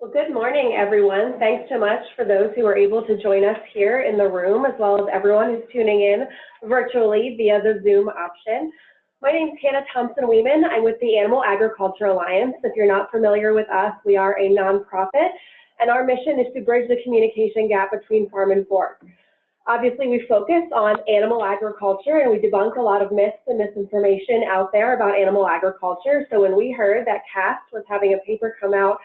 Well, good morning, everyone. Thanks so much for those who are able to join us here in the room, as well as everyone who's tuning in virtually via the Zoom option. My name is Hannah Thompson-Weeman. I'm with the Animal Agriculture Alliance. If you're not familiar with us, we are a nonprofit, and our mission is to bridge the communication gap between farm and fork. Obviously, we focus on animal agriculture, and we debunk a lot of myths and misinformation out there about animal agriculture. So when we heard that CAST was having a paper come out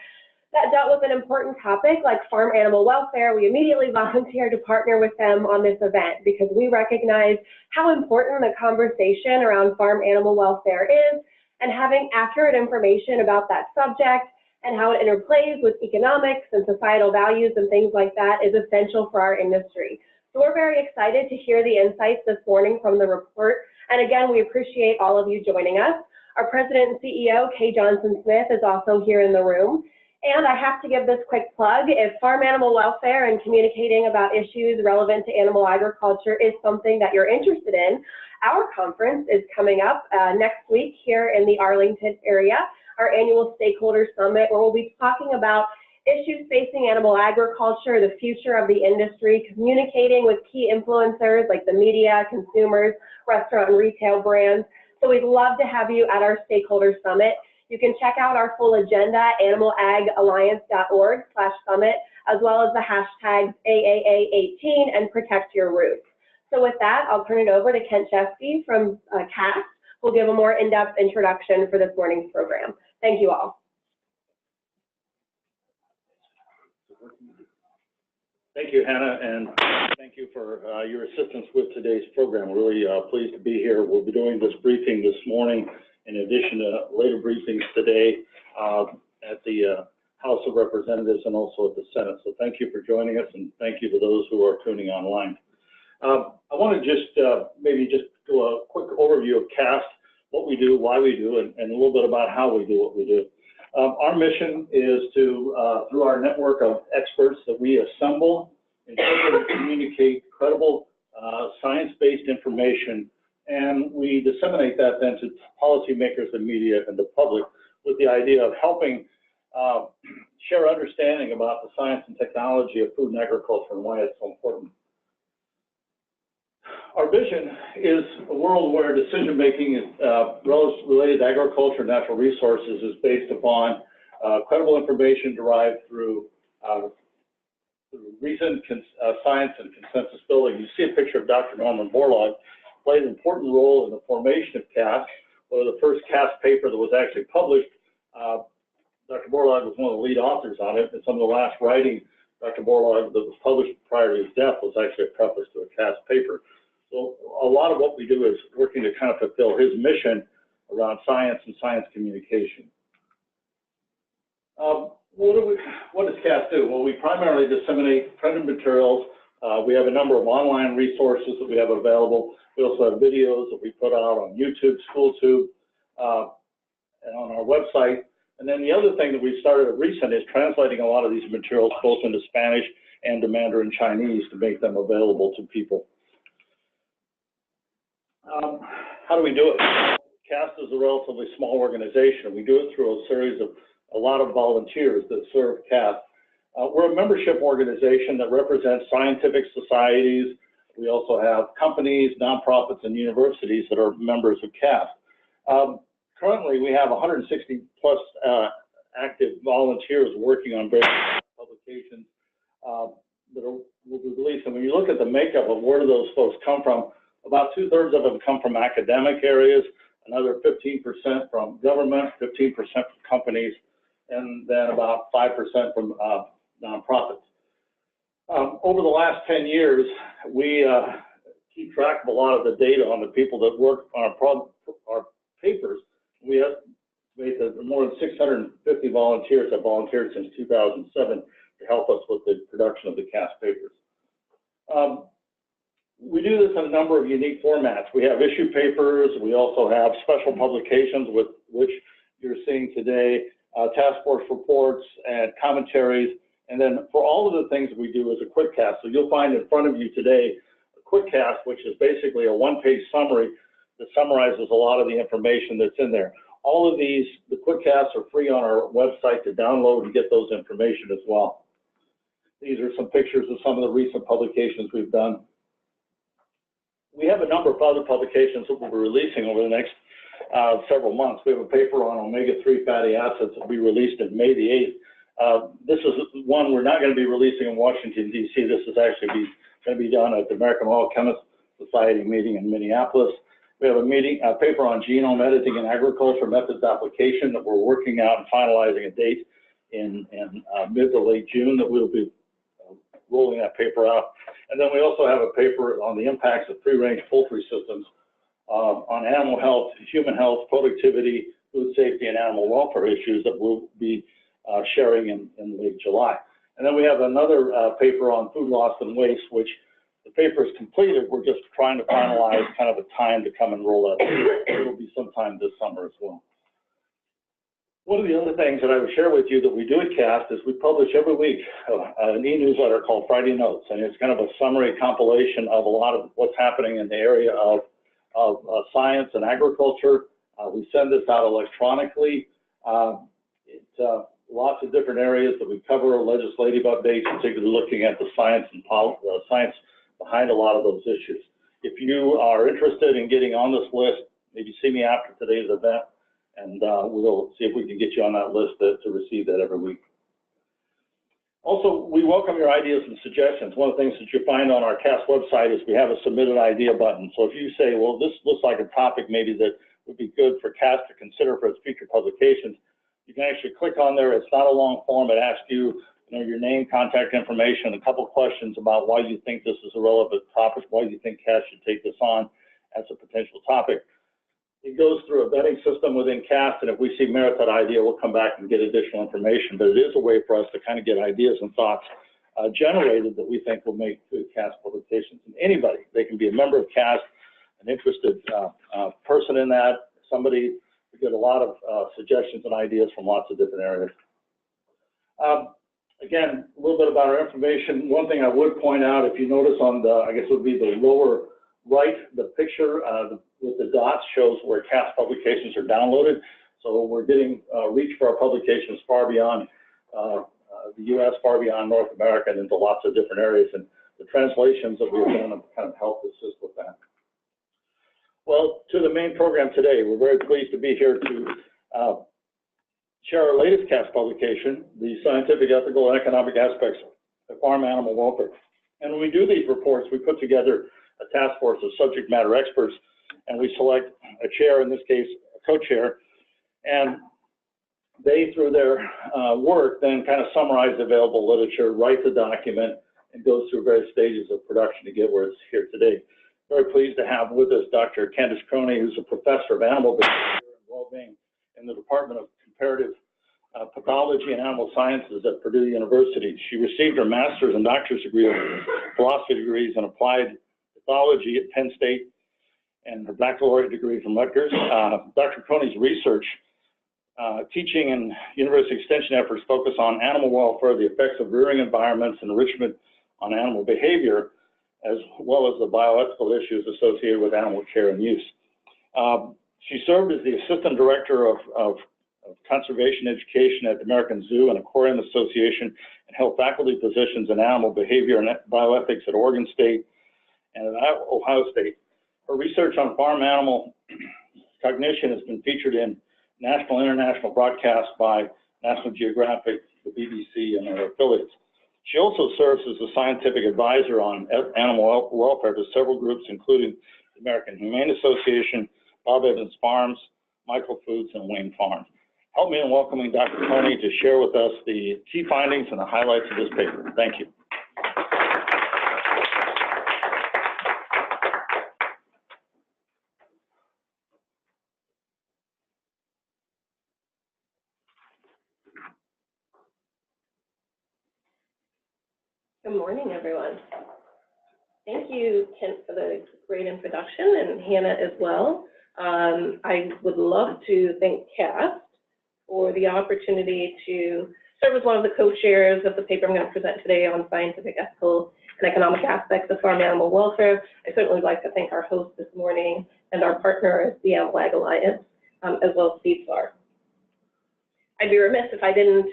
that dealt with an important topic like farm animal welfare, we immediately volunteered to partner with them on this event because we recognize how important the conversation around farm animal welfare is, and having accurate information about that subject and how it interplays with economics and societal values and things like that is essential for our industry. So we're very excited to hear the insights this morning from the report. And again, we appreciate all of you joining us. Our President and CEO, Kay Johnson-Smith, is also here in the room. And I have to give this quick plug. If farm animal welfare and communicating about issues relevant to animal agriculture is something that you're interested in, our conference is coming up next week here in the Arlington area, our annual Stakeholder Summit, where we'll be talking about issues facing animal agriculture, the future of the industry, communicating with key influencers like the media, consumers, restaurant and retail brands. So we'd love to have you at our Stakeholder Summit. You can check out our full agenda at animalagalliance.org/summit, as well as the hashtags AAA18 and Protect Your Roots. So with that, I'll turn it over to Kent Chesky from CAST, who'll give a more in-depth introduction for this morning's program. Thank you all. Thank you, Hannah, and thank you for your assistance with today's program. We're really pleased to be here. We'll be doing this briefing this morning in addition to later briefings today at the House of Representatives and also at the Senate. So thank you for joining us, and thank you to those who are tuning online. I want to just maybe just do a quick overview of CAST, what we do, why we do, and a little bit about how we do what we do. Our mission is to, through our network of experts that we assemble, interpret and communicate credible science-based information, and we disseminate that then to policymakers and media and the public with the idea of helping share understanding about the science and technology of food and agriculture and why it's so important. Our vision is a world where decision-making related to agriculture and natural resources is based upon credible information derived through recent science and consensus building. You see a picture of Dr. Norman Borlaug, played an important role in the formation of CAST. One of the first CAST paper that was actually published, Dr. Borlaug was one of the lead authors on it, and some of the last writing Dr. Borlaug that was published prior to his death was actually a preface to a CAST paper. So a lot of what we do is working to kind of fulfill his mission around science and science communication. What does CAST do? Well, we primarily disseminate printed materials. We have a number of online resources that we have available. We also have videos that we put out on YouTube, SchoolTube, and on our website. And then the other thing that we started recent is translating a lot of these materials both into Spanish and to Mandarin Chinese to make them available to people. How do we do it? CAST is a relatively small organization. We do it through a series of a lot of volunteers that serve CAST. We're a membership organization that represents scientific societies. We also have companies, nonprofits, and universities that are members of CAST. Currently, we have 160 plus active volunteers working on various publications that will be released. And when you look at the makeup of where do those folks come from, about 2/3 of them come from academic areas, another 15% from government, 15% from companies, and then about 5% from nonprofits. Over the last 10 years, we keep track of a lot of the data on the people that work on our papers. We estimate that more than 650 volunteers have volunteered since 2007 to help us with the production of the CAST papers. We do this in a number of unique formats. We have issue papers. We also have special publications, with which you're seeing today, task force reports and commentaries. And then for all of the things that we do is a quick cast. So you'll find in front of you today a quick cast, which is basically a one-page summary that summarizes a lot of the information that's in there. All of these, the quick casts are free on our website to download and get those information as well. These are some pictures of some of the recent publications we've done. We have a number of other publications that we'll be releasing over the next several months. We have a paper on omega-3 fatty acids that will be released in May the 8th. This is one we're not going to be releasing in Washington, D.C. This is actually going to be done at the American Oil Chemists Society meeting in Minneapolis. We have a paper on genome editing in agriculture methods application that we're working out and finalizing a date in mid to late June that we'll be rolling that paper out. And then we also have a paper on the impacts of free-range poultry systems on animal health, human health, productivity, food safety, and animal welfare issues that we'll be sharing in late July. And then we have another paper on food loss and waste, which the paper is completed. We're just trying to finalize kind of a time to come and roll that. It'll be sometime this summer as well. One of the other things that I would share with you that we do at CAST is we publish every week an e-newsletter called Friday Notes, and it's kind of a summary compilation of a lot of what's happening in the area of science and agriculture. We send this out electronically. It's lots of different areas that we cover, legislative updates, particularly looking at the science and science behind a lot of those issues. If you are interested in getting on this list, maybe see me after today's event, and we'll see if we can get you on that list to receive that every week. Also, we welcome your ideas and suggestions. One of the things that you find on our CAST website is we have a submit an idea button. So if you say, well, this looks like a topic maybe that would be good for CAST to consider for its future publications, you can actually click on there. It's not a long form. It asks you, your name, contact information, a couple of questions about why you think this is a relevant topic, why you think CAST should take this on as a potential topic. It goes through a vetting system within CAST, and if we see merit that idea, we'll come back and get additional information. But it is a way for us to kind of get ideas and thoughts generated that we think will make good CAST publications. And anybody, they can be a member of CAST, an interested person in that, somebody. We get a lot of suggestions and ideas from lots of different areas. Again, a little bit about our information. One thing I would point out, if you notice on the, I guess it would be the lower right, the picture with the dots shows where CAST publications are downloaded. So we're getting reach for our publications far beyond the U.S., far beyond North America, and into lots of different areas. And the translations that we've done have kind of helped assist with that. Well, to the main program today, we're very pleased to be here to share our latest CAST publication, the scientific, ethical, and economic aspects of farm animal welfare. And when we do these reports, we put together a task force of subject matter experts, and we select a chair, in this case, a co-chair, and they, through their work, then kind of summarize the available literature, write the document, and go through various stages of production to get where it's here today. Very pleased to have with us Dr. Candace Croney, who's a professor of animal behavior and well-being in the Department of Comparative Pathology and Animal Sciences at Purdue University. She received her master's and doctorate degree, philosophy degrees in applied pathology at Penn State, and her baccalaureate degree from Rutgers. Dr. Croney's research, teaching and university extension efforts focus on animal welfare, the effects of rearing environments, and enrichment on animal behavior, as well as the bioethical issues associated with animal care and use. She served as the assistant director of conservation education at the American Zoo and Aquarium Association, and held faculty positions in animal behavior and bioethics at Oregon State and at Ohio State. Her research on farm animal cognition has been featured in national and international broadcasts by National Geographic, the BBC, and their affiliates. She also serves as a scientific advisor on animal welfare to several groups, including the American Humane Association, Bob Evans Farms, Michael Foods, and Wayne Farms. Help me in welcoming Dr. Croney to share with us the key findings and the highlights of this paper. Thank you. Good morning, everyone. Thank you, Kent, for the great introduction, and Hannah as well. I would love to thank CAST for the opportunity to serve as one of the co-chairs of the paper I'm going to present today on scientific, ethical, and economic aspects of farm animal welfare. I certainly would like to thank our host this morning and our partner at the Animal Ag Alliance as well as CSAR. I'd be remiss if I didn't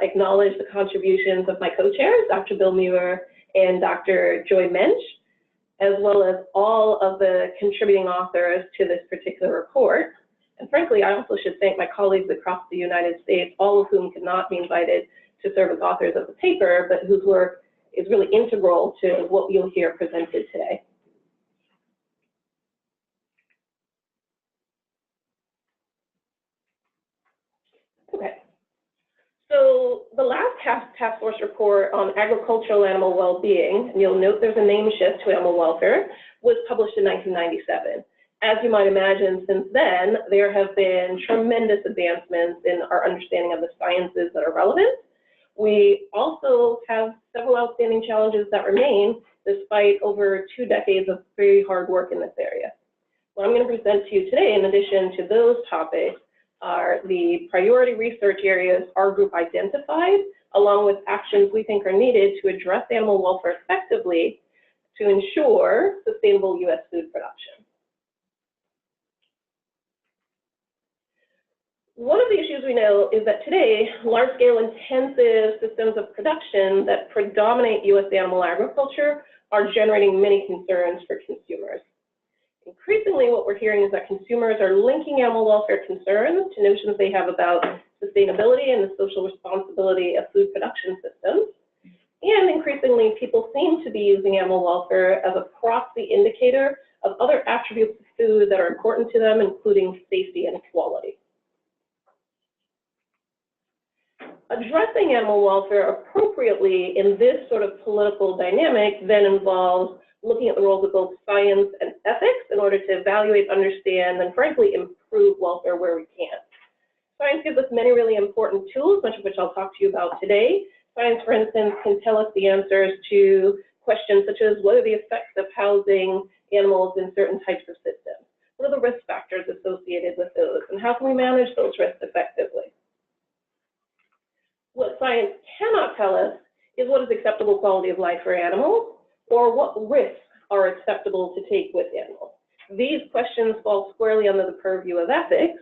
acknowledge the contributions of my co-chairs, Dr. Bill Muir and Dr. Joy Mench, as well as all of the contributing authors to this particular report. And frankly, I also should thank my colleagues across the United States, all of whom could not be invited to serve as authors of the paper, but whose work is really integral to what you'll hear presented today. Okay. So the last task force report on agricultural animal well-being, and you'll note there's a name shift to animal welfare, was published in 1997. As you might imagine, since then, there have been tremendous advancements in our understanding of the sciences that are relevant. We also have several outstanding challenges that remain despite over 2 decades of very hard work in this area. What I'm going to present to you today, in addition to those topics, are the priority research areas our group identified, along with actions we think are needed to address animal welfare effectively to ensure sustainable U.S. food production. One of the issues we know is that today, large-scale intensive systems of production that predominate U.S. animal agriculture are generating many concerns for consumers. Increasingly, what we're hearing is that consumers are linking animal welfare concerns to notions they have about sustainability and the social responsibility of food production systems. And increasingly, people seem to be using animal welfare as a proxy indicator of other attributes of food that are important to them, including safety and quality. Addressing animal welfare appropriately in this sort of political dynamic then involves looking at the roles of both science and ethics in order to evaluate, understand, and frankly, improve welfare where we can. Science gives us many really important tools, much of which I'll talk to you about today. Science, for instance, can tell us the answers to questions such as what are the effects of housing animals in certain types of systems? What are the risk factors associated with those? And how can we manage those risks effectively? What science cannot tell us is what is acceptable quality of life for animals, or what risks are acceptable to take with animals. These questions fall squarely under the purview of ethics,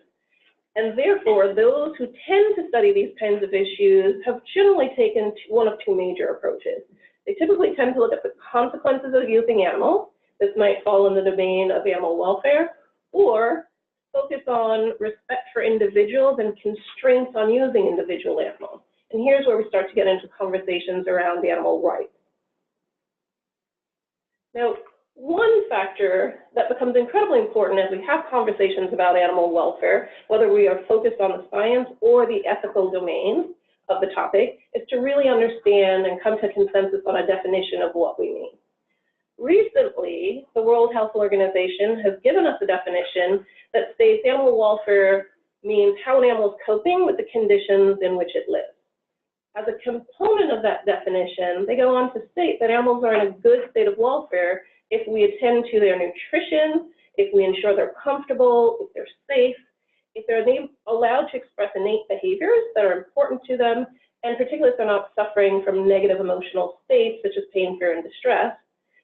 and therefore those who tend to study these kinds of issues have generally taken one of 2 major approaches. They typically tend to look at the consequences of using animals. This might fall in the domain of animal welfare, or focus on respect for individuals and constraints on using individual animals. And here's where we start to get into conversations around animal rights. Now, one factor that becomes incredibly important as we have conversations about animal welfare, whether we are focused on the science or the ethical domain of the topic, is to really understand and come to consensus on a definition of what we mean. Recently, the World Health Organization has given us a definition that states animal welfare means how an animal is coping with the conditions in which it lives. As a component of that definition, they go on to state that animals are in a good state of welfare if we attend to their nutrition, if we ensure they're comfortable, if they're safe, if they're allowed to express innate behaviors that are important to them, and particularly if they're not suffering from negative emotional states such as pain, fear, and distress.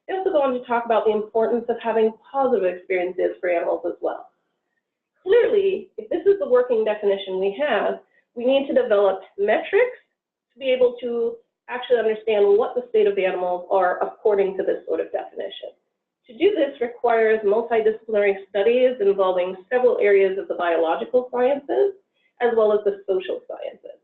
They also go on to talk about the importance of having positive experiences for animals as well. Clearly, if this is the working definition we have, we need to develop metrics to be able to actually understand what the state of the animals are according to this sort of definition. To do this requires multidisciplinary studies involving several areas of the biological sciences as well as the social sciences.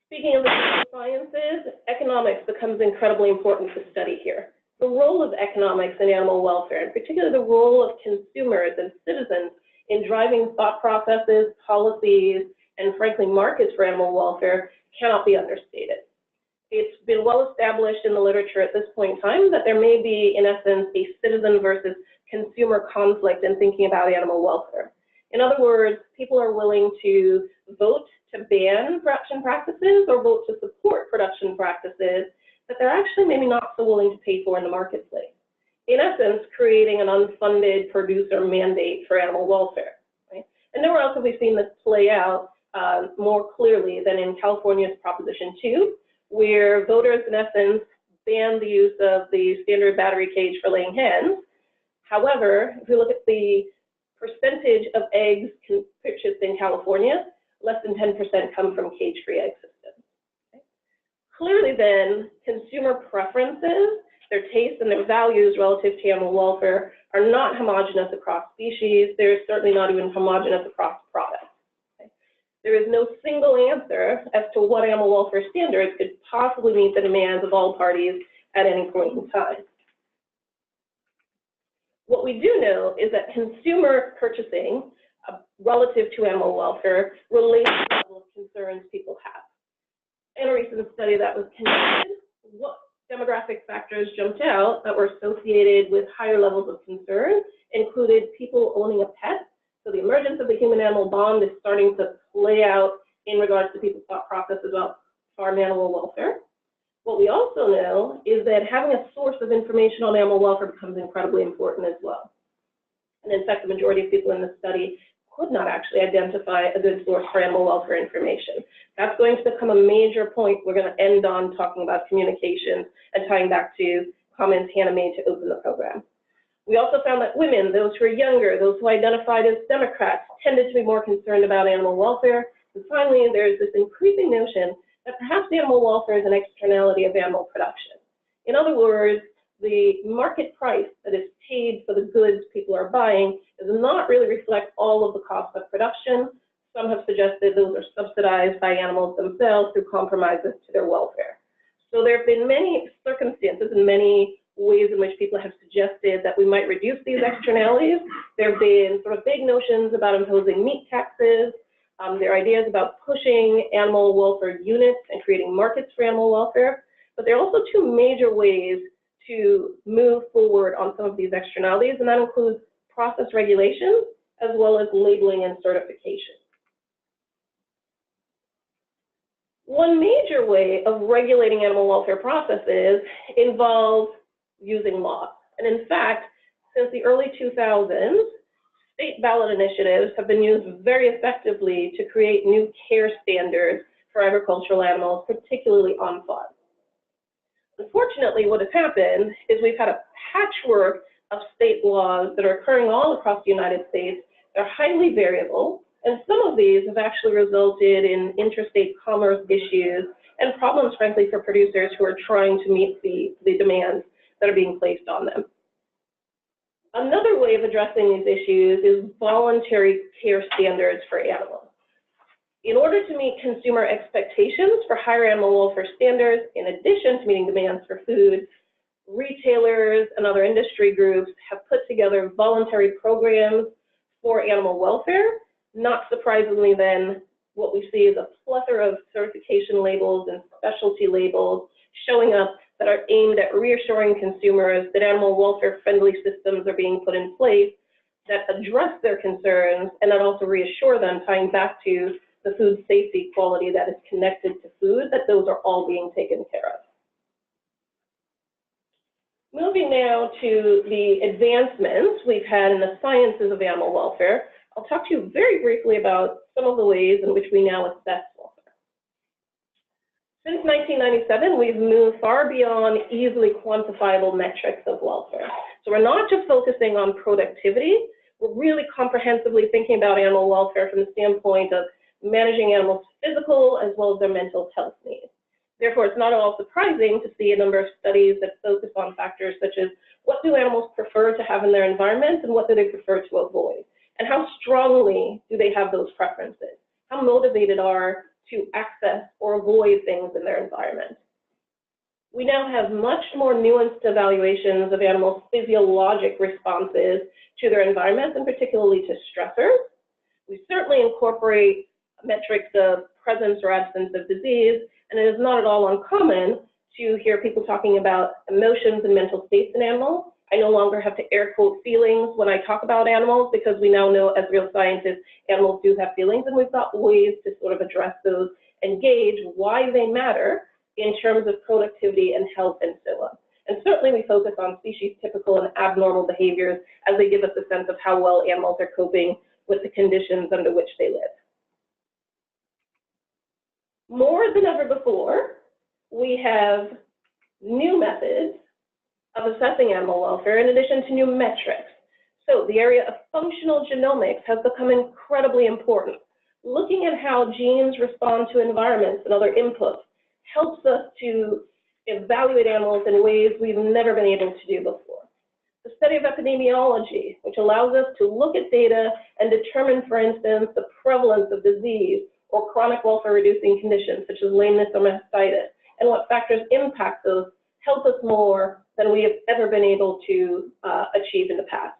Speaking of the social sciences, economics becomes incredibly important to study here. The role of economics in animal welfare, and particularly the role of consumers and citizens in driving thought processes, policies, and frankly, markets for animal welfare cannot be understated. It's been well established in the literature at this point in time that there may be, in essence, a citizen versus consumer conflict in thinking about animal welfare. In other words, people are willing to vote to ban production practices or vote to support production practices that they're actually maybe not so willing to pay for in the marketplace. In essence, creating an unfunded producer mandate for animal welfare. Right? And nowhere else have we seen this play out more clearly than in California's Proposition 2, where voters, in essence, banned the use of the standard battery cage for laying hens. However, if we look at the percentage of eggs purchased in California, less than 10% come from cage-free egg systems. Okay. Clearly then, consumer preferences, their tastes and their values relative to animal welfare are not homogeneous across species. They're certainly not even homogeneous across products. Okay. There is no single answer as to what animal welfare standards could possibly meet the demands of all parties at any point in time. What we do know is that consumer purchasing relative to animal welfare relates to the level of concerns people have. In a recent study that was conducted, what demographic factors jumped out that were associated with higher levels of concern included people owning a pet. So the emergence of the human-animal bond is starting to play out in regards to people's thought process about farm animal welfare. What we also know is that having a source of information on animal welfare becomes incredibly important as well. And in fact, the majority of people in this study could not actually identify a good source for animal welfare information. That's going to become a major point we're going to end on talking about communication and tying back to comments Hannah made to open the program. We also found that women, those who are younger, those who identified as Democrats, tended to be more concerned about animal welfare. And finally, there's this increasing notion that perhaps animal welfare is an externality of animal production. In other words, the market price that is paid for the goods people are buying does not really reflect all of the costs of production. Some have suggested those are subsidized by animals themselves through compromises to their welfare. So there have been many circumstances and many ways in which people have suggested that we might reduce these externalities. There have been sort of big notions about imposing meat taxes. There are ideas about pushing animal welfare units and creating markets for animal welfare. But there are also two major ways to move forward on some of these externalities, and that includes process regulations as well as labeling and certification. One major way of regulating animal welfare processes involves using law. And in fact, since the early 2000s, state ballot initiatives have been used very effectively to create new care standards for agricultural animals, particularly on farm. Unfortunately, what has happened is we've had a patchwork of state laws that are occurring all across the United States. They're highly variable, and some of these have actually resulted in interstate commerce issues and problems, frankly, for producers who are trying to meet the demands that are being placed on them. Another way of addressing these issues is voluntary care standards for animals. In order to meet consumer expectations for higher animal welfare standards, in addition to meeting demands for food, retailers and other industry groups have put together voluntary programs for animal welfare. Not surprisingly then, what we see is a plethora of certification labels and specialty labels showing up that are aimed at reassuring consumers that animal welfare-friendly systems are being put in place that address their concerns and that also reassure them, tying back to the food safety quality that is connected to food, that those are all being taken care of. Moving now to the advancements we've had in the sciences of animal welfare, I'll talk to you very briefly about some of the ways in which we now assess welfare. Since 1997, we've moved far beyond easily quantifiable metrics of welfare. So we're not just focusing on productivity, we're really comprehensively thinking about animal welfare from the standpoint of managing animals' physical as well as their mental health needs. Therefore, it's not at all surprising to see a number of studies that focus on factors such as what do animals prefer to have in their environment and what do they prefer to avoid, and how strongly do they have those preferences, how motivated are to access or avoid things in their environment. We now have much more nuanced evaluations of animals' physiologic responses to their environment, and particularly to stressors. We certainly incorporate metrics of presence or absence of disease, and it is not at all uncommon to hear people talking about emotions and mental states in animals. I no longer have to air quote feelings when I talk about animals, because we now know as real scientists, animals do have feelings, and we've got ways to sort of address those and gauge why they matter in terms of productivity and health and so on. And certainly we focus on species typical and abnormal behaviors as they give us a sense of how well animals are coping with the conditions under which they live. More than ever before, we have new methods of assessing animal welfare in addition to new metrics. So the area of functional genomics has become incredibly important. Looking at how genes respond to environments and other inputs helps us to evaluate animals in ways we've never been able to do before. The study of epidemiology, which allows us to look at data and determine, for instance, the prevalence of disease or chronic welfare-reducing conditions such as lameness or mastitis, and what factors impact those, help us more than we have ever been able to achieve in the past.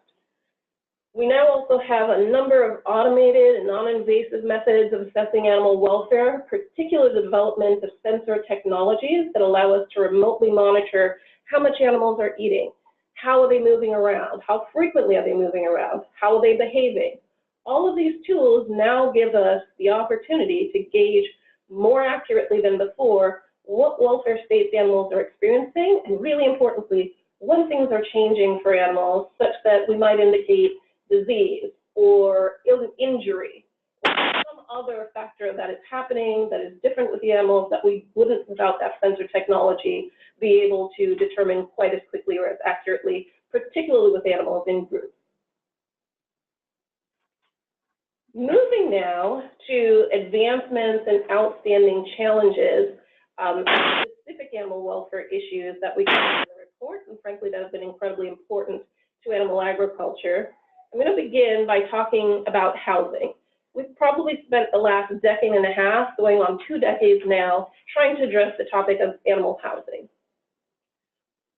We now also have a number of automated and non-invasive methods of assessing animal welfare, particularly the development of sensor technologies that allow us to remotely monitor how much animals are eating, how are they moving around, how frequently are they moving around, how are they behaving. All of these tools now give us the opportunity to gauge more accurately than before what welfare states animals are experiencing, and really importantly, when things are changing for animals such that we might indicate disease or injury or some other factor that is happening that is different with the animals that we wouldn't, without that sensor technology, be able to determine quite as quickly or as accurately, particularly with animals in groups. Moving now to advancements and outstanding challenges, specific animal welfare issues that we cover in the report, and frankly that have been incredibly important to animal agriculture. I'm going to begin by talking about housing. We've probably spent the last decade and a half, going on 2 decades now, trying to address the topic of animal housing.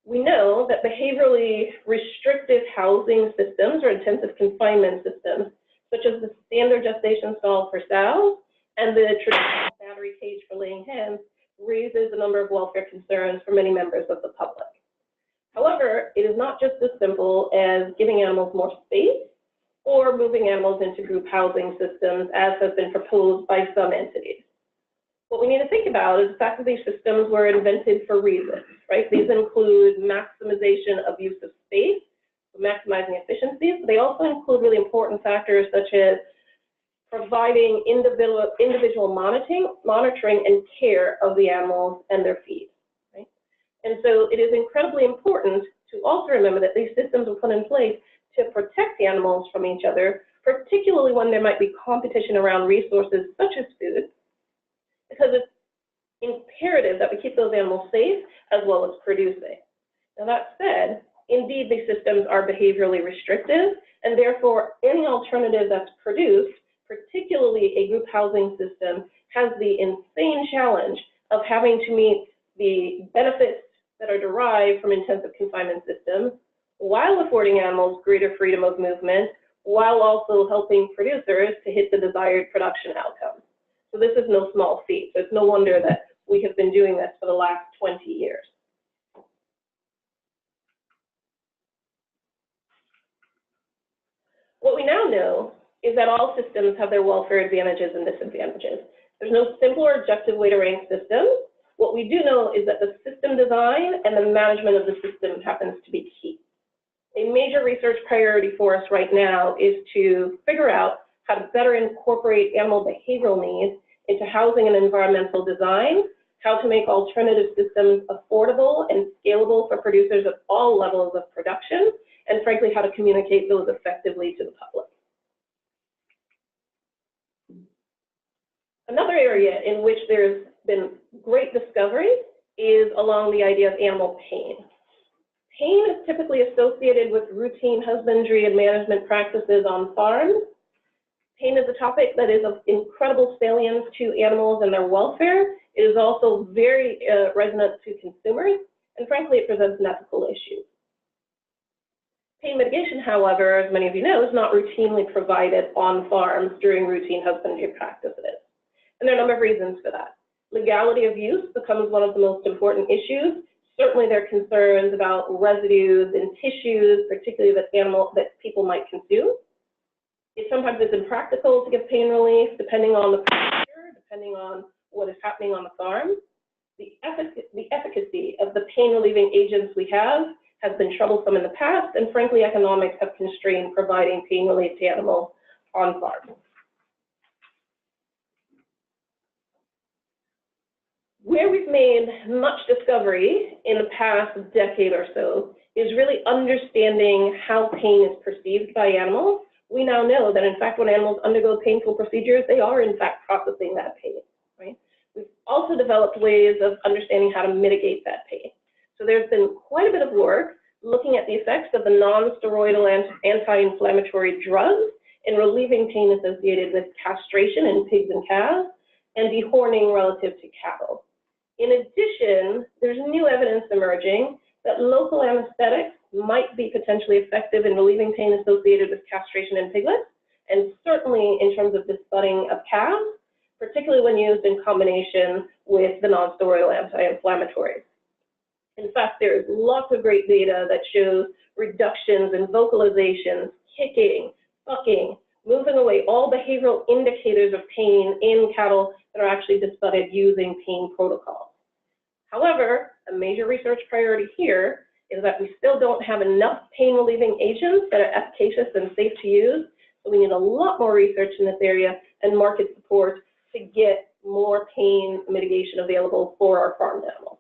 We know that behaviorally restrictive housing systems or intensive confinement systems, such as the standard gestation stall for sows and the traditional battery cage for laying hens, raises a number of welfare concerns for many members of the public. However, it is not just as simple as giving animals more space or moving animals into group housing systems, as has been proposed by some entities. What we need to think about is the fact that these systems were invented for reasons, right? These include maximization of use of space, maximizing efficiencies, but they also include really important factors such as providing individual monitoring and care of the animals and their feed. Right? And so it is incredibly important to also remember that these systems were put in place to protect the animals from each other, particularly when there might be competition around resources such as food, because it's imperative that we keep those animals safe as well as producing. Now that said, indeed these systems are behaviorally restrictive, and therefore any alternative that's produced, particularly a group housing system, has the insane challenge of having to meet the benefits that are derived from intensive confinement systems while affording animals greater freedom of movement, while also helping producers to hit the desired production outcomes. So this is no small feat. So it's no wonder that we have been doing this for the last 20 years. What we now know is that all systems have their welfare advantages and disadvantages. There's no simple or objective way to rank systems. What we do know is that the system design and the management of the system happens to be key. A major research priority for us right now is to figure out how to better incorporate animal behavioral needs into housing and environmental design, how to make alternative systems affordable and scalable for producers at all levels of production, and frankly, how to communicate those effectively to the public. Another area in which there's been great discovery is along the idea of animal pain. Pain is typically associated with routine husbandry and management practices on farms. Pain is a topic that is of incredible salience to animals and their welfare. It is also very resonant to consumers, and frankly, it presents an ethical issue. Pain mitigation, however, as many of you know, is not routinely provided on farms during routine husbandry practices. And there are a number of reasons for that. Legality of use becomes one of the most important issues. Certainly there are concerns about residues in tissues, particularly that people might consume. It sometimes is impractical to give pain relief, depending on the procedure, depending on what is happening on the farm. The efficacy of the pain-relieving agents we have has been troublesome in the past, and frankly, economics have constrained providing pain relief to animals on farms. Where we've made much discovery in the past decade or so is really understanding how pain is perceived by animals. We now know that, in fact, when animals undergo painful procedures, they are, in fact, processing that pain, right? We've also developed ways of understanding how to mitigate that pain. So there's been quite a bit of work looking at the effects of the non-steroidal anti-inflammatory drugs in relieving pain associated with castration in pigs and calves and dehorning relative to cattle. In addition, there's new evidence emerging that local anesthetics might be potentially effective in relieving pain associated with castration in piglets, and certainly in terms of disbudding of calves, particularly when used in combination with the non-steroidal anti-inflammatories. In fact, there's lots of great data that shows reductions in vocalizations, kicking, bucking, moving away, all behavioral indicators of pain in cattle that are actually disbudded using pain protocols. However, a major research priority here is that we still don't have enough pain-relieving agents that are efficacious and safe to use, so we need a lot more research in this area and market support to get more pain mitigation available for our farmed animals.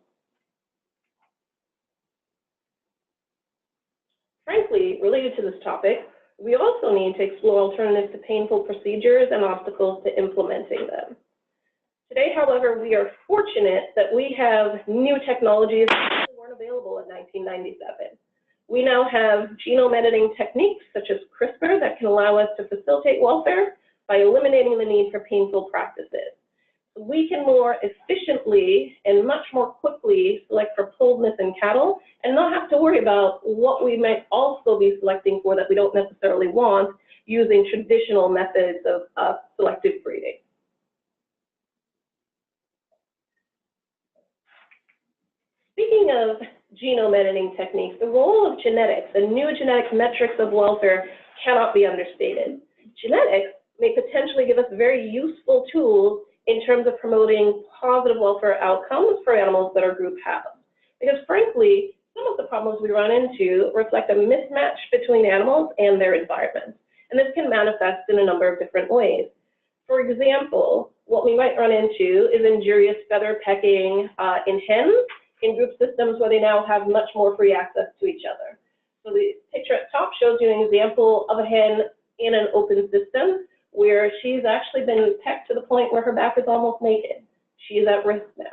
Frankly, related to this topic, we also need to explore alternatives to painful procedures and obstacles to implementing them. Today, however, we are fortunate that we have new technologies that weren't available in 1997. We now have genome editing techniques such as CRISPR that can allow us to facilitate welfare by eliminating the need for painful practices. We can more efficiently and much more quickly select for polledness in cattle and not have to worry about what we might also be selecting for that we don't necessarily want using traditional methods of selective breeding. Speaking of genome editing techniques, the role of genetics and new genetic metrics of welfare cannot be understated. Genetics may potentially give us very useful tools in terms of promoting positive welfare outcomes for animals that are group housed. Because frankly, some of the problems we run into reflect a mismatch between animals and their environment. And this can manifest in a number of different ways. For example, what we might run into is injurious feather pecking in hens in group systems where they now have much more free access to each other. So the picture at top shows you an example of a hen in an open system where she's actually been pecked to the point where her back is almost naked. She is at risk now.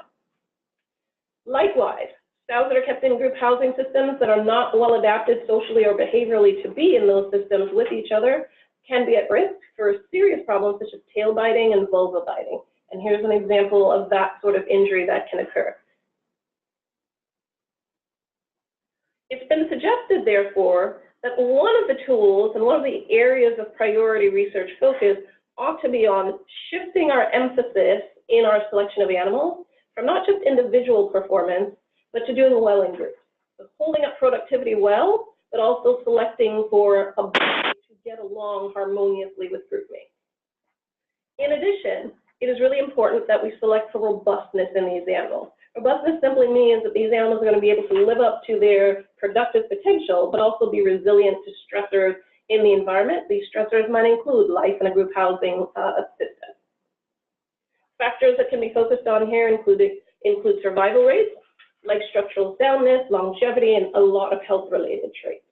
Likewise, sows that are kept in group housing systems that are not well adapted socially or behaviorally to be in those systems with each other can be at risk for serious problems such as tail biting and vulva biting. And here's an example of that sort of injury that can occur. It's been suggested, therefore, that one of the tools and one of the areas of priority research focus ought to be on shifting our emphasis in our selection of animals from not just individual performance, but to doing well in groups. So holding up productivity well, but also selecting for ability to get along harmoniously with group mates. In addition, it is really important that we select for robustness in these animals. Robustness simply means that these animals are going to be able to live up to their productive potential, but also be resilient to stressors in the environment. These stressors might include life in a group housing system. Factors that can be focused on here include survival rates, like structural soundness, longevity, and a lot of health-related traits.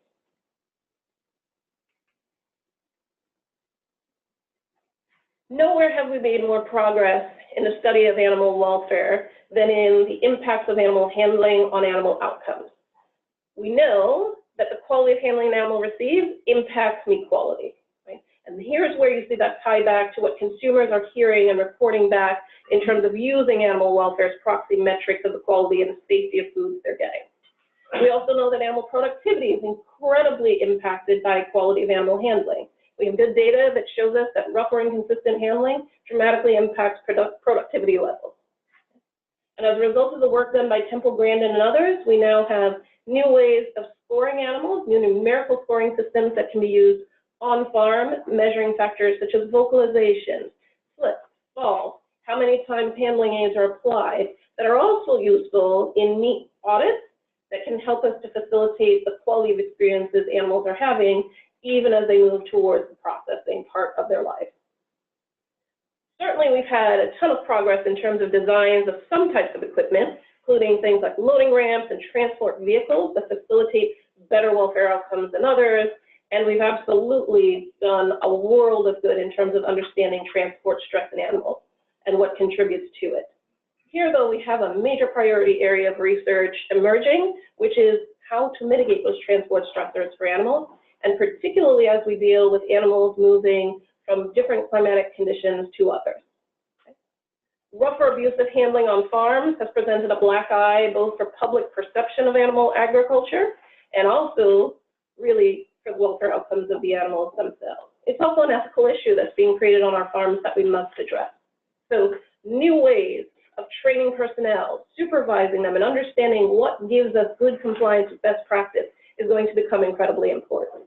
Nowhere have we made more progress in the study of animal welfare than in the impacts of animal handling on animal outcomes. We know that the quality of handling an animal receives impacts meat quality, right? And here's where you see that tie back to what consumers are hearing and reporting back in terms of using animal welfare as proxy metrics of the quality and safety of foods they're getting. We also know that animal productivity is incredibly impacted by quality of animal handling. We have good data that shows us that rough or inconsistent handling dramatically impacts productivity levels. And as a result of the work done by Temple Grandin and others, we now have new ways of scoring animals, new numerical scoring systems that can be used on farm, measuring factors such as vocalization, slips, falls, how many times handling aids are applied, that are also useful in meat audits that can help us to facilitate the quality of experiences animals are having, even as they move towards the processing part of their life. Certainly, we've had a ton of progress in terms of designs of some types of equipment, including things like loading ramps and transport vehicles that facilitate better welfare outcomes than others. And we've absolutely done a world of good in terms of understanding transport stress in animals and what contributes to it. Here, though, we have a major priority area of research emerging, which is how to mitigate those transport stressors for animals, and particularly as we deal with animals moving from different climatic conditions to others. Rough or abusive handling on farms has presented a black eye both for public perception of animal agriculture and also really for the welfare outcomes of the animals themselves. It's also an ethical issue that's being created on our farms that we must address. So new ways of training personnel, supervising them, and understanding what gives us good compliance with best practice is going to become incredibly important.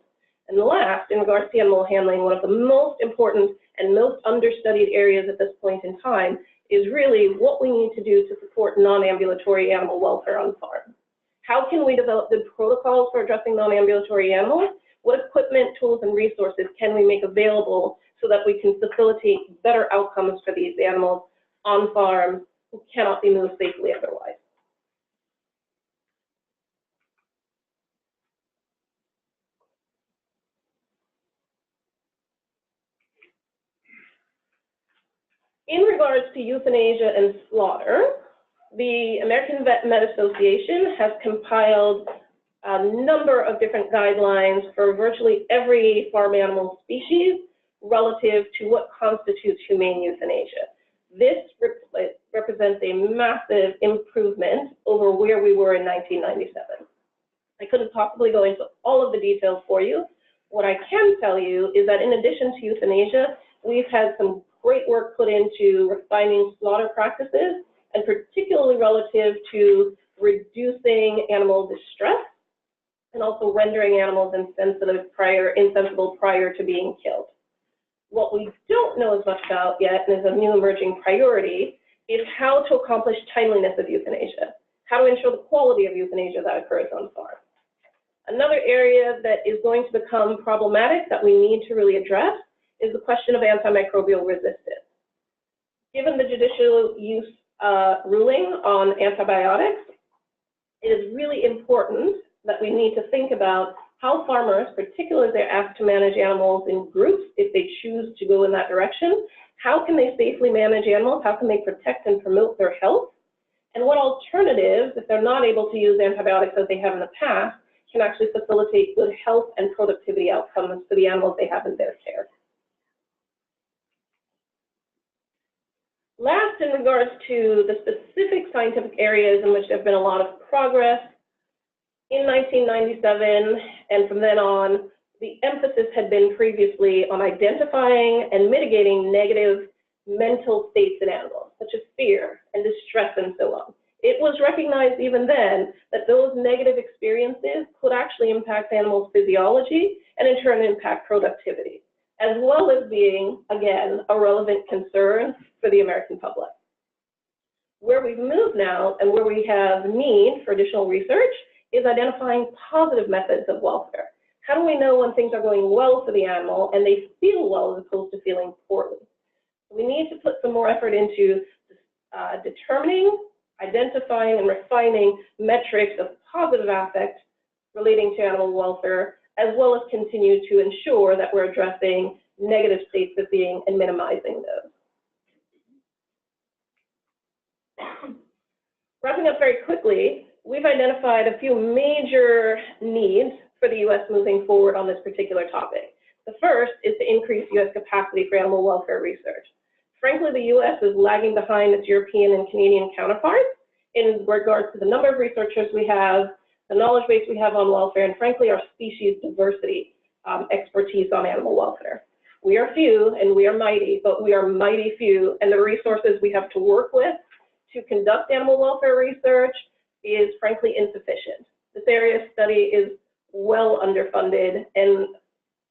And last, in regards to animal handling, one of the most important and most understudied areas at this point in time is really what we need to do to support non-ambulatory animal welfare on farms. How can we develop good protocols for addressing non-ambulatory animals? What equipment, tools, and resources can we make available so that we can facilitate better outcomes for these animals on farms who cannot be moved safely otherwise? In regards to euthanasia and slaughter, the American Vet Med Association has compiled a number of different guidelines for virtually every farm animal species relative to what constitutes humane euthanasia. This represents a massive improvement over where we were in 1997. I couldn't possibly go into all of the details for you. What I can tell you is that in addition to euthanasia, we've had some great work put into refining slaughter practices, and particularly relative to reducing animal distress and also rendering animals insensible prior to being killed. What we don't know as much about yet, and is a new emerging priority, is how to accomplish timeliness of euthanasia, how to ensure the quality of euthanasia that occurs on farms. Another area that is going to become problematic that we need to really address is the question of antimicrobial resistance. Given the judicial use ruling on antibiotics, it is really important that we need to think about how farmers, particularly if they're asked to manage animals in groups, if they choose to go in that direction, how can they safely manage animals? How can they protect and promote their health? And what alternatives, if they're not able to use antibiotics as they have in the past, can actually facilitate good health and productivity outcomes for the animals they have in their care. Last, in regards to the specific scientific areas in which there have been a lot of progress, in 1997 and from then on, the emphasis had been previously on identifying and mitigating negative mental states in animals, such as fear and distress and so on. It was recognized even then that those negative experiences could actually impact animals' physiology and in turn impact productivity, as well as being, again, a relevant concern for the American public. Where we've moved now and where we have need for additional research is identifying positive methods of welfare. How do we know when things are going well for the animal and they feel well as opposed to feeling poorly? We need to put some more effort into determining, identifying, and refining metrics of positive affect relating to animal welfare, as well as continue to ensure that we're addressing negative states of being and minimizing those. Wrapping up very quickly, we've identified a few major needs for the U.S. moving forward on this particular topic. The first is to increase U.S. capacity for animal welfare research. Frankly, the U.S. is lagging behind its European and Canadian counterparts in regards to the number of researchers we have, the knowledge base we have on welfare, and frankly, our species diversity expertise on animal welfare. We are few and we are mighty, but we are mighty few, and the resources we have to work with to conduct animal welfare research is frankly insufficient. This area of study is well underfunded, and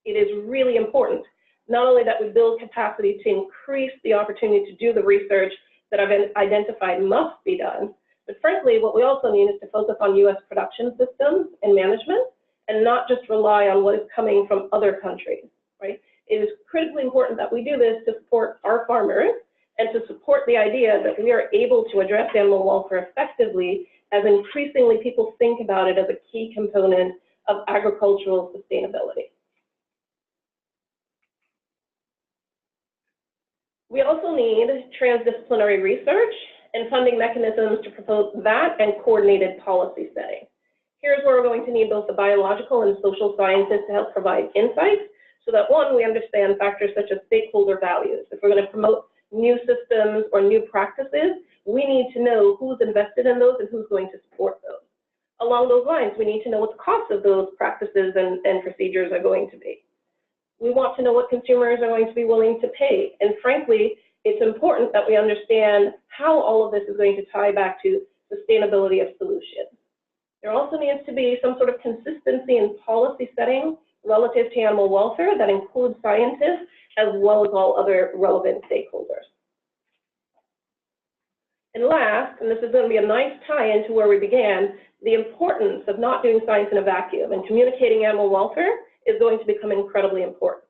it is really important not only that we build capacity to increase the opportunity to do the research that I've identified must be done, but frankly, what we also need is to focus on U.S. production systems and management and not just rely on what is coming from other countries, right? It is critically important that we do this to support our farmers and to support the idea that we are able to address animal welfare effectively as increasingly people think about it as a key component of agricultural sustainability. We also need transdisciplinary research and funding mechanisms to promote that and coordinated policy setting. Here's where we're going to need both the biological and social sciences to help provide insights so that, one, we understand factors such as stakeholder values. If we're going to promote new systems or new practices, we need to know who's invested in those and who's going to support those. Along those lines, we need to know what the cost of those practices and procedures are going to be. We want to know what consumers are going to be willing to pay. And frankly, it's important that we understand how all of this is going to tie back to sustainability of solutions. There also needs to be some sort of consistency in policy setting relative to animal welfare that includes scientists as well as all other relevant stakeholders. And last, and this is going to be a nice tie into where we began, the importance of not doing science in a vacuum and communicating animal welfare is going to become incredibly important.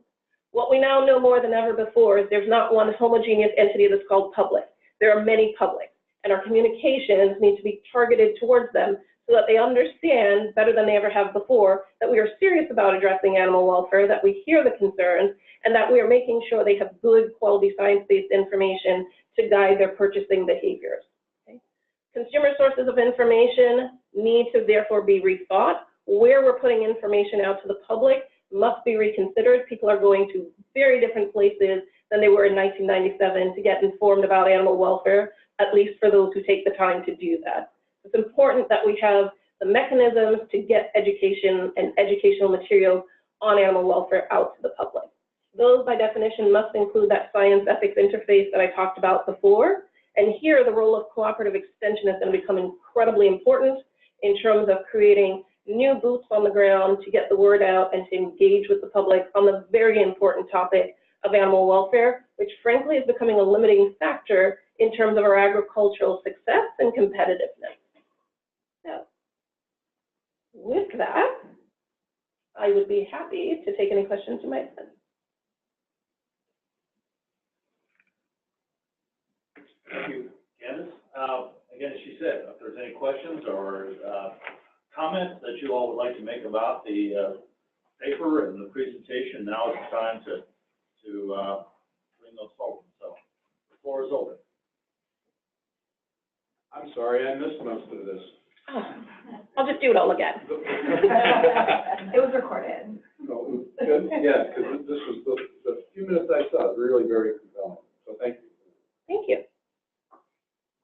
What we now know more than ever before is there's not one homogeneous entity that's called public. There are many publics, and our communications need to be targeted towards them so that they understand better than they ever have before that we are serious about addressing animal welfare, that we hear the concerns, and that we are making sure they have good quality science-based information to guide their purchasing behaviors. Okay? Consumer sources of information need to therefore be rethought. Where we're putting information out to the public must be reconsidered. People are going to very different places than they were in 1997 to get informed about animal welfare, at least for those who take the time to do that. It's important that we have the mechanisms to get education and educational materials on animal welfare out to the public. Those, by definition, must include that science ethics interface that I talked about before. And here, the role of cooperative extension is going to become incredibly important in terms of creating new boots on the ground to get the word out and to engage with the public on the very important topic of animal welfare, which frankly is becoming a limiting factor in terms of our agricultural success and competitiveness. So, with that, I would be happy to take any questions you might have. Thank you, Candace. Again, as she said, if there's any questions or comments that you all would like to make about the paper and the presentation, now is the time to bring those forward. So the floor is open. I'm sorry, I missed most of this. Oh, I'll just do it all again. It was recorded. No, yeah, because this was the few minutes I saw, really very compelling. So thank you. Thank you.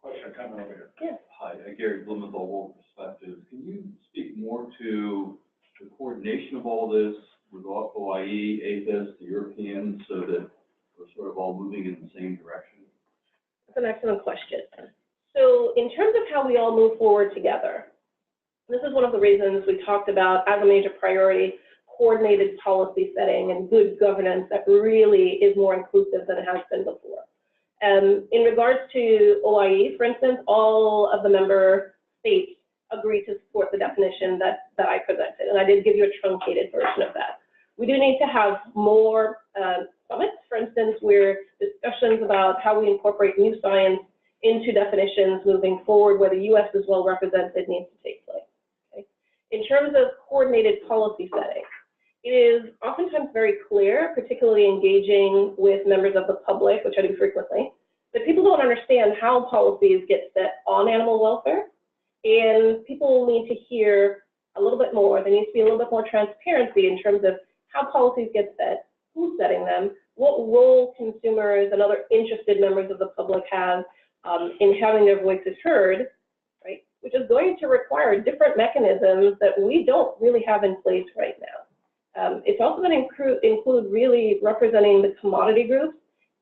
Question coming over here. Yeah. Hi, Gary Blumenthal, World Perspectives. Can you speak more to the coordination of all this with OIE, APHIS, the Europeans, so that we're sort of all moving in the same direction? That's an excellent question. So in terms of how we all move forward together, this is one of the reasons we talked about as a major priority, coordinated policy setting and good governance that really is more inclusive than it has been before. In regards to OIE, for instance, all of the member states agreed to support the definition that I presented, and I did give you a truncated version of that. We do need to have more summits, for instance, where discussions about how we incorporate new science into definitions moving forward, where the U.S. is well represented, needs to take place. Okay? In terms of coordinated policy setting, it is oftentimes very clear, particularly engaging with members of the public, which I do frequently, that people don't understand how policies get set on animal welfare, and people need to hear a little bit more. There needs to be a little bit more transparency in terms of how policies get set, who's setting them, what role consumers and other interested members of the public have in having their voices heard, right? Which is going to require different mechanisms that we don't really have in place right now. It's also going to include really representing the commodity groups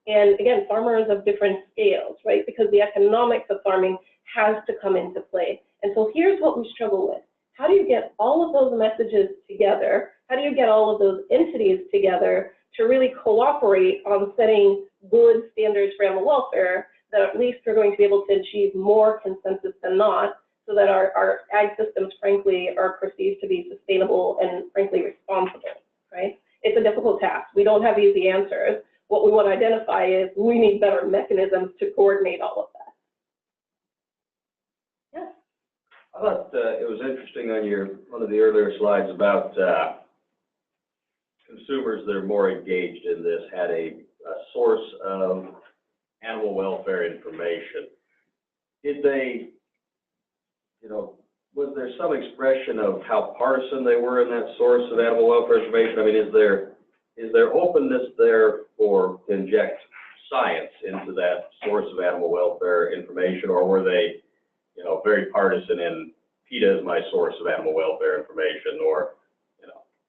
and, again, farmers of different scales, right? Because the economics of farming has to come into play. And so here's what we struggle with. How do you get all of those messages together? How do you get all of those entities together to really cooperate on setting good standards for animal welfare that at least we're going to be able to achieve more consensus than not, so that our ag systems, frankly, are perceived to be sustainable and, frankly, responsible, right? It's a difficult task. We don't have easy answers. what we want to identify is we need better mechanisms to coordinate all of that. Yes. I thought it was interesting on one of the earlier slides about consumers that are more engaged in this had a source of animal welfare information. Did they, was there some expression of how partisan they were in that source of animal welfare information? I mean, is there openness there to inject science into that source of animal welfare information, or were they, very partisan in PETA is my source of animal welfare information, or,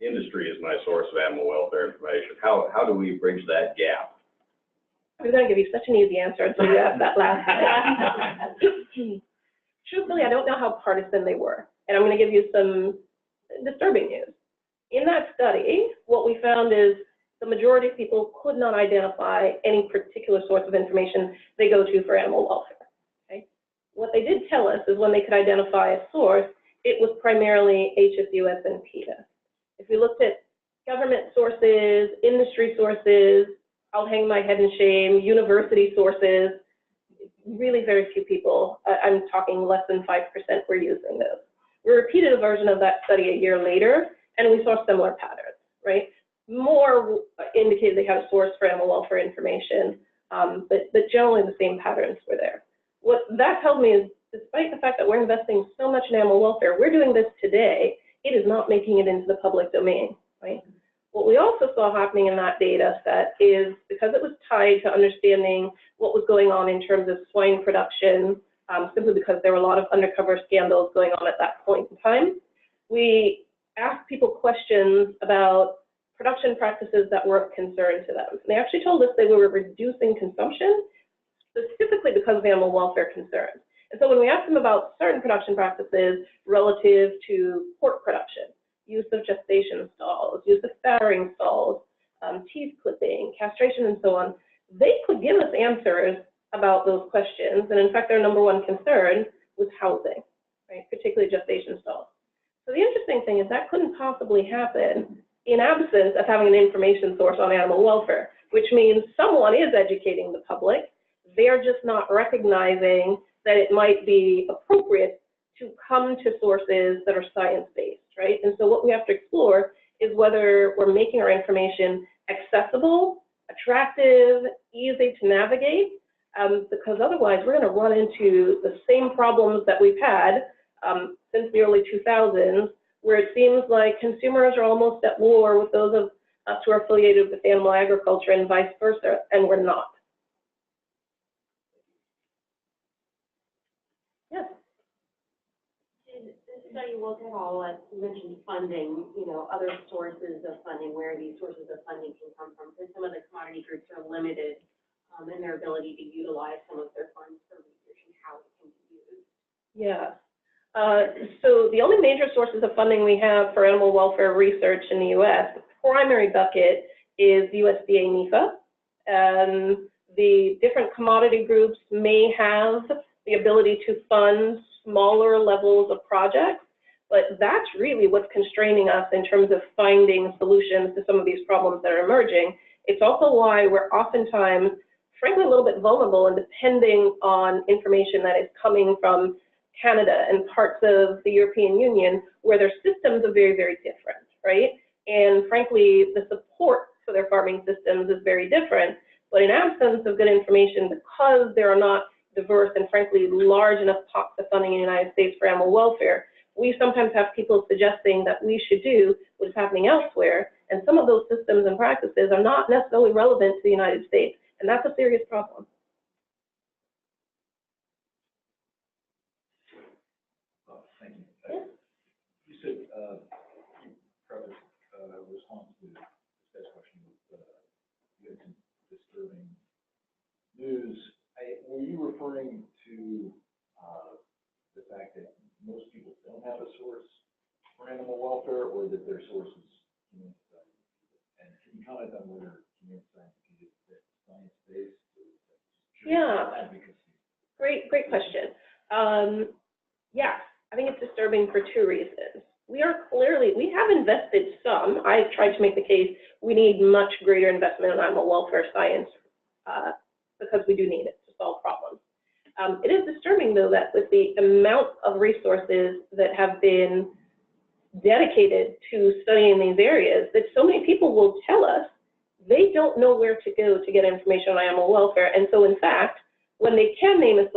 industry is my source of animal welfare information? How do we bridge that gap? I'm going to give you such an easy answer until you ask that last question. Truthfully, I don't know how partisan they were, and I'm going to give you some disturbing news. In that study, what we found is the majority of people could not identify any particular source of information they go to for animal welfare. Okay? What they did tell us is when they could identify a source, it was primarily HSUS and PETA. If we looked at government sources, industry sources, I'll hang my head in shame, university sources, really very few people, I'm talking less than 5% were using those. We repeated a version of that study a year later, and we saw similar patterns, right? More indicated they had a source for animal welfare information, but generally the same patterns were there. What that tells me is, despite the fact that we're investing so much in animal welfare, we're doing this today, it is not making it into the public domain, right? What we also saw happening in that data set is, because it was tied to understanding what was going on in terms of swine production, simply because there were a lot of undercover scandals going on at that point in time, we asked people questions about production practices that were of concern to them. And they actually told us they were reducing consumption specifically because of animal welfare concerns. And so when we asked them about certain production practices relative to pork production, use of gestation stalls, use of farrowing stalls, teeth clipping, castration, and so on, they could give us answers about those questions. And in fact, their number one concern was housing, right, particularly gestation stalls. So the interesting thing is that couldn't possibly happen in absence of having an information source on animal welfare, which means someone is educating the public. They're just not recognizing that it might be appropriate to come to sources that are science-based, right? And so what we have to explore is whether we're making our information accessible, attractive, easy to navigate, because otherwise we're going to run into the same problems that we've had since the early 2000s, where it seems like consumers are almost at war with those of us who are affiliated with animal agriculture and vice versa, and we're not. Yes? Did this study look at all at, you mentioned funding, other sources of funding, where these sources of funding can come from? Because some of the commodity groups are limited in their ability to utilize some of their funds for research and how it can be used. Yeah. So the only major sources of funding we have for animal welfare research in the U.S., the primary bucket is USDA NIFA. The different commodity groups may have the ability to fund smaller levels of projects, but that's really what's constraining us in terms of finding solutions to some of these problems that are emerging. It's also why we're oftentimes, frankly, a little bit vulnerable and depending on information that is coming from Canada and parts of the European Union, where their systems are very, very different, right? And frankly, the support for their farming systems is very different. But in absence of good information, because there are not diverse and frankly large enough pots of funding in the United States for animal welfare, we sometimes have people suggesting that we should do what is happening elsewhere, and some of those systems and practices are not necessarily relevant to the United States, and that's a serious problem. Thank you. You said, you prefaced a response to this question with, you had some disturbing news. Were you referring to the fact that most people don't have a source for animal welfare, or that their sources humane society? And can you comment on whether humane society is science-based? Yeah, great question. Yeah, I think it's disturbing for two reasons. we have invested some. I've tried to make the case we need much greater investment in animal welfare science because we do need it to solve problems. It is disturbing, though, that with the amount of resources that have been dedicated to studying these areas, that so many people will tell us they don't know where to go to get information on animal welfare. And so, in fact, when they can name a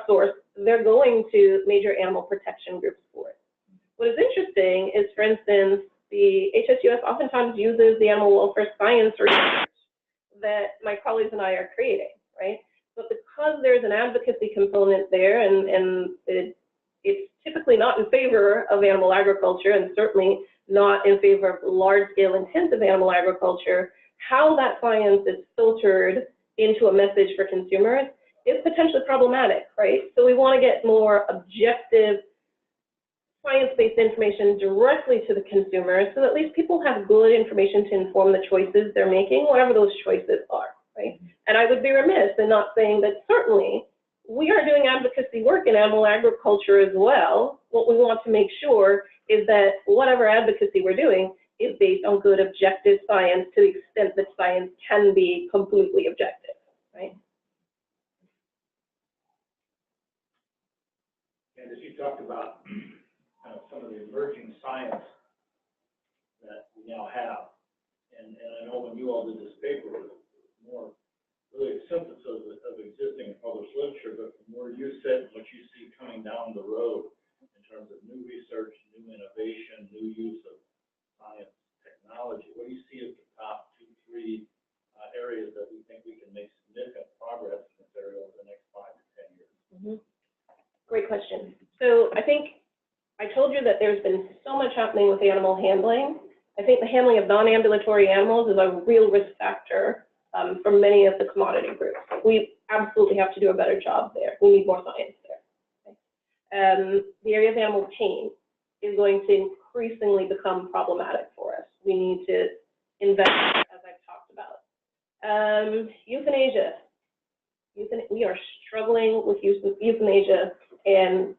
source, they're going to major animal protection groups for it. What is interesting is, for instance, the HSUS oftentimes uses the animal welfare science research that my colleagues and I are creating, right? But because there's an advocacy component there, and it's typically not in favor of animal agriculture, and certainly not in favor of large-scale intensive animal agriculture, how that science is filtered into a message for consumers is potentially problematic, right? So we want to get more objective, science-based information directly to the consumers so that at least people have good information to inform the choices they're making, whatever those choices are, right? And I would be remiss in not saying that certainly we are doing advocacy work in animal agriculture as well. What we want to make sure is that whatever advocacy we're doing is based on good objective science to the extent that science can be completely objective, right? And as you talked about some of the emerging science that we now have, and I know when you all did this paper, it was more really a synthesis of existing and published literature, but from where you sit, what you see coming down the road in terms of new research, new innovation, new use of science technology, what do you see as the top 2, 3 areas that we think we can make significant progress in this area over the next 5 to 10 years? Mm-hmm. Great question. So I think I told you that there's been so much happening with animal handling. I think the handling of non-ambulatory animals is a real risk factor for many of the commodity groups. We absolutely have to do a better job there. We need more science there. Okay. The area of animal pain is going to increasingly become problematic for us. We need to invest, as I've talked about. Euthanasia. We are struggling with euthanasia and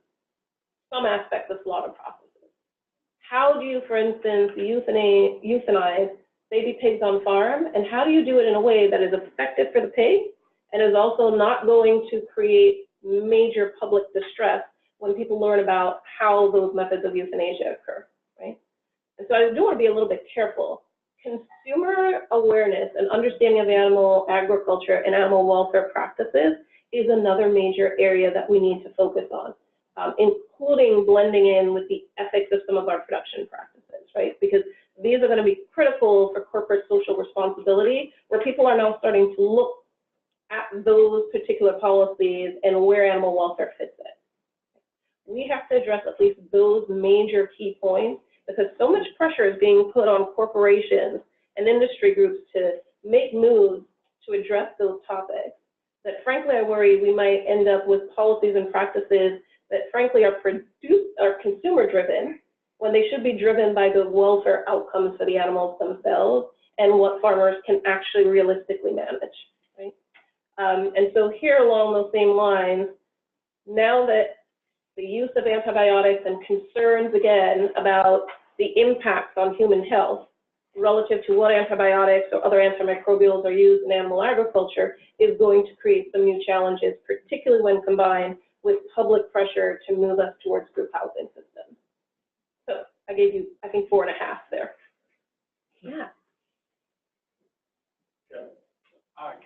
some aspects of slaughter processes. How do you, for instance, euthanize baby pigs on farm, and how do you do it in a way that is effective for the pig and is also not going to create major public distress when people learn about how those methods of euthanasia occur, right? And so I do want to be a little bit careful. Consumer awareness and understanding of animal agriculture and animal welfare practices is another major area that we need to focus on, including blending in with the ethics of some of our production practices, right? Because these are going to be critical for corporate social responsibility, where people are now starting to look at those particular policies and where animal welfare fits in. We have to address at least those major key points because so much pressure is being put on corporations and industry groups to make moves to address those topics that frankly I worry we might end up with policies and practices that frankly are consumer driven when they should be driven by the welfare outcomes for the animals themselves and what farmers can actually realistically manage, right? And so here along those same lines, now that the use of antibiotics and concerns again about the impacts on human health relative to what antibiotics or other antimicrobials are used in animal agriculture is going to create some new challenges, particularly when combined with public pressure to move us towards group housing systems. So I gave you, I think, 4.5 there. Yeah.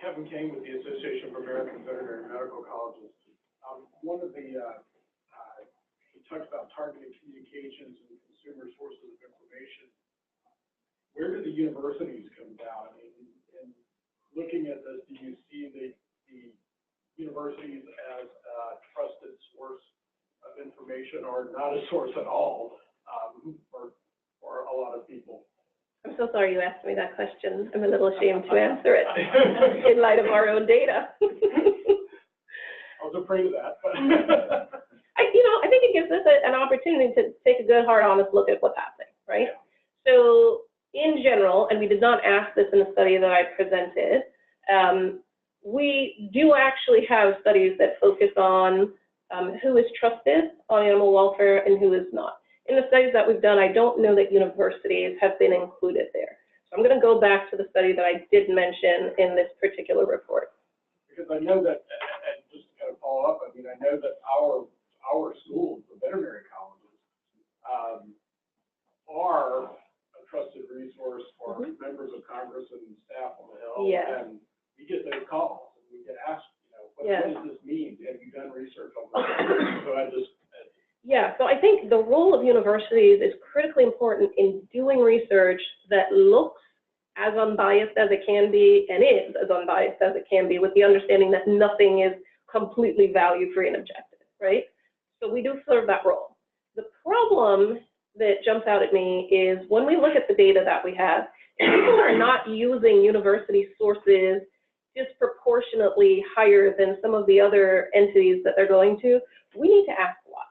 Kevin King with the Association of American Veterinary Medical Colleges. One of the, he talked about targeted communications and consumer sources of information. Where do the universities come down? I mean, in looking at this, do you see the universities as a trusted source of information or not a source at all for a lot of people? I'm so sorry you asked me that question. I'm a little ashamed to answer it in light of our own data. I was afraid of that. But I think it gives us an opportunity to take a good, hard, honest look at what's happening, right? So in general, and we did not ask this in the study that I presented, we do actually have studies that focus on who is trusted on animal welfare and who is not. In the studies that we've done, I don't know that universities have been included there. So I'm going to go back to the study that I did mention in this particular report. Because I know that, and just to kind of follow up, I mean, I know that our schools, the veterinary colleges, are a trusted resource for members of Congress and staff on the Hill. Yeah. And we get those calls, and we get asked, what does this mean? Have you done research on this? So I just... Yeah, so I think the role of universities is critically important in doing research that looks as unbiased as it can be and is as unbiased as it can be, with the understanding that nothing is completely value-free and objective, right? So we do serve that role. The problem that jumps out at me is when we look at the data that we have, if people are not using university sources disproportionately higher than some of the other entities that they're going to, we need to ask why.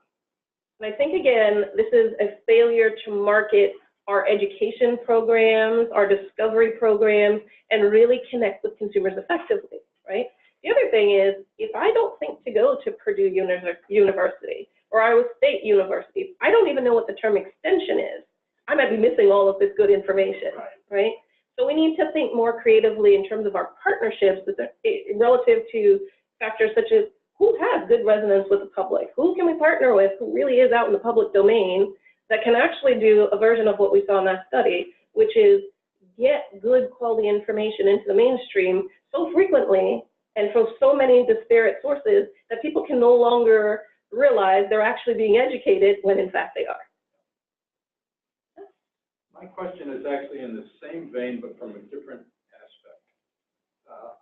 And I think, again, this is a failure to market our education programs, our discovery programs, and really connect with consumers effectively, right? The other thing is, if I don't think to go to Purdue University or Iowa State University, I don't even know what the term extension is. I might be missing all of this good information, right? So we need to think more creatively in terms of our partnerships relative to factors such as who has good resonance with the public, who can we partner with who really is out in the public domain that can actually do a version of what we saw in that study, which is get good quality information into the mainstream so frequently and from so many disparate sources that people can no longer realize they're actually being educated when in fact they are. My question is actually in the same vein, but from a different aspect.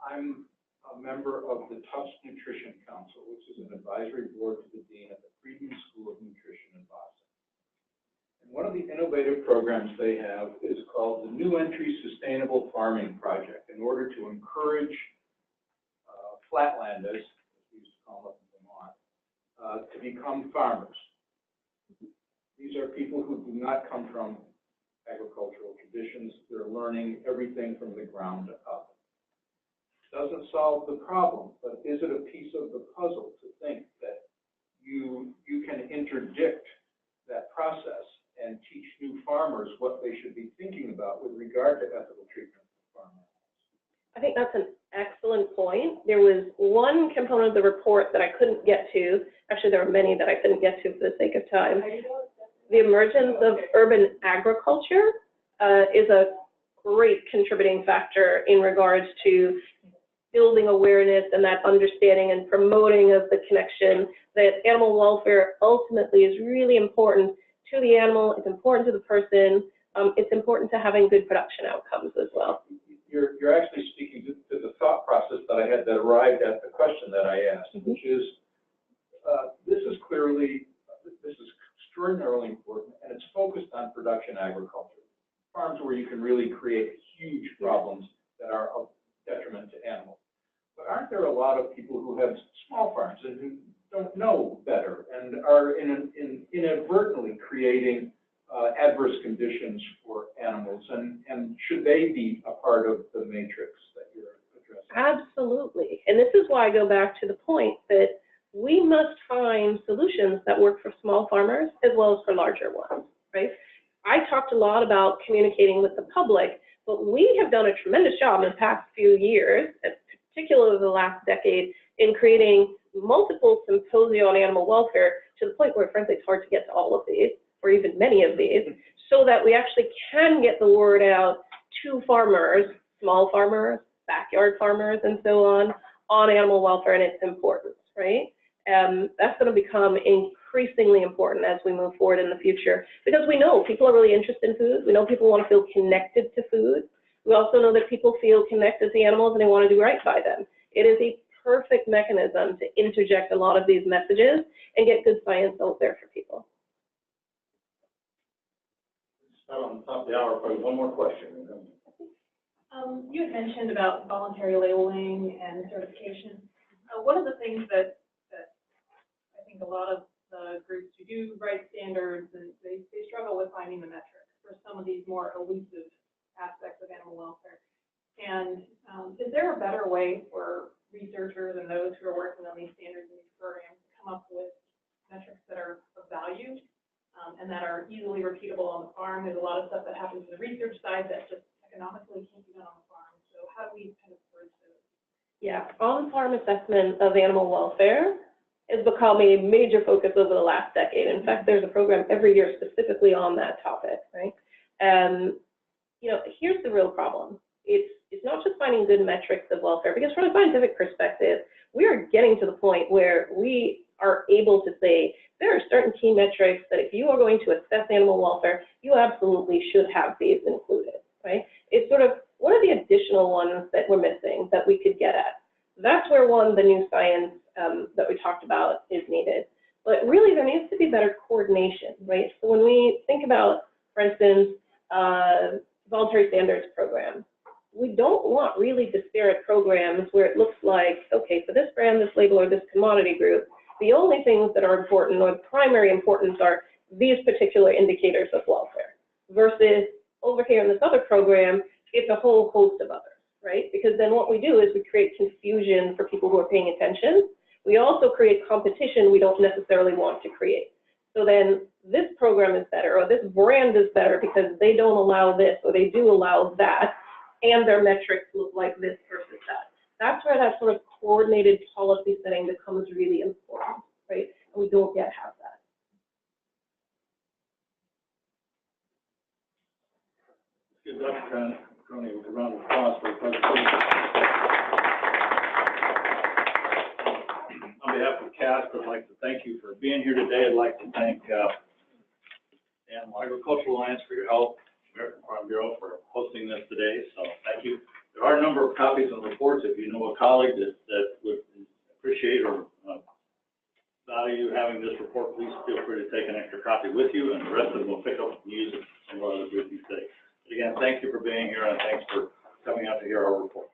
I'm a member of the Tufts Nutrition Council, which is an advisory board to the dean at the Friedman School of Nutrition in Boston. And one of the innovative programs they have is called the New Entry Sustainable Farming Project, in order to encourage flatlanders, as we used to call them in Vermont, to become farmers. These are people who do not come from agricultural traditions. They're learning everything from the ground up. Doesn't solve the problem, but is it a piece of the puzzle to think that you can interdict that process and teach new farmers what they should be thinking about with regard to ethical treatment of farmers? I think that's an excellent point. There was one component of the report that I couldn't get to. Actually, there were many that I couldn't get to for the sake of time. The emergence of urban agriculture is a great contributing factor in regards to building awareness and that understanding and promoting of the connection that animal welfare ultimately is really important to the animal, it's important to the person, it's important to having good production outcomes as well. You're actually speaking to the thought process that I had that arrived at the question that I asked, which is, this is extraordinarily important, and it's focused on production agriculture. Farms where you can really create huge problems that are of detriment to animals. But aren't there a lot of people who have small farms and who don't know better and are inadvertently creating adverse conditions for animals? And should they be a part of the matrix that you're addressing? Absolutely. And this is why I go back to the point that we must find solutions that work for small farmers as well as for larger ones, right? I talked a lot about communicating with the public, but we have done a tremendous job in the past few years, particularly the last decade, in creating multiple symposia on animal welfare to the point where, frankly, it's hard to get to all of these, or even many of these, so that we actually can get the word out to farmers, small farmers, backyard farmers, and so on animal welfare and its importance, right? That's going to become increasingly important as we move forward in the future, because we know people are really interested in food. We know people want to feel connected to food. We also know that people feel connected to animals and they want to do right by them. It is a perfect mechanism to interject a lot of these messages and get good science out there for people. Start on the top of the hour, probably one more question. You had mentioned about voluntary labeling and certification. One of the things that I think a lot of the groups who do write standards, and they struggle with finding the metrics for some of these more elusive aspects of animal welfare. And is there a better way for researchers and those who are working on these standards and these programs to come up with metrics that are of value and that are easily repeatable on the farm. There's a lot of stuff that happens in the research side that just economically can't be done on the farm. So how do we kind of bridge those? Yeah, on-farm assessment of animal welfare has become a major focus over the last decade. In fact, there's a program every year specifically on that topic, right? You know, here's the real problem. It's not just finding good metrics of welfare, because from a scientific perspective, we are getting to the point where we are able to say there are certain key metrics that if you are going to assess animal welfare, you absolutely should have these included, right? It's sort of, what are the additional ones that we're missing that we could get at? That's where the new science that we talked about is needed. But really, there needs to be better coordination, right? So when we think about, for instance, voluntary standards program, we don't want really disparate programs where it looks like, okay, for this brand, this label, or this commodity group, the only things that are important or the primary importance are these particular indicators of welfare, versus over here in this other program, it's a whole host of others, right? Because then what we do is we create confusion for people who are paying attention. We also create competition we don't necessarily want to create. So then this program is better, or this brand is better because they don't allow this, or they do allow that, and their metrics look like this versus that. That's where that sort of coordinated policy setting becomes really important, right? And we don't yet have that. Let's give Dr. Croney a round of applause for the presentation. On behalf of CAST, I'd like to thank you for being here today. I'd like to thank the Animal Agricultural Alliance for your help, American Farm Bureau for hosting this today, so thank you. There are a number of copies of the reports. If you know a colleague that would appreciate or value having this report, please feel free to take an extra copy with you, and the rest of them will pick up and use it some other briefing today. But again, thank you for being here, and thanks for coming out to hear our report.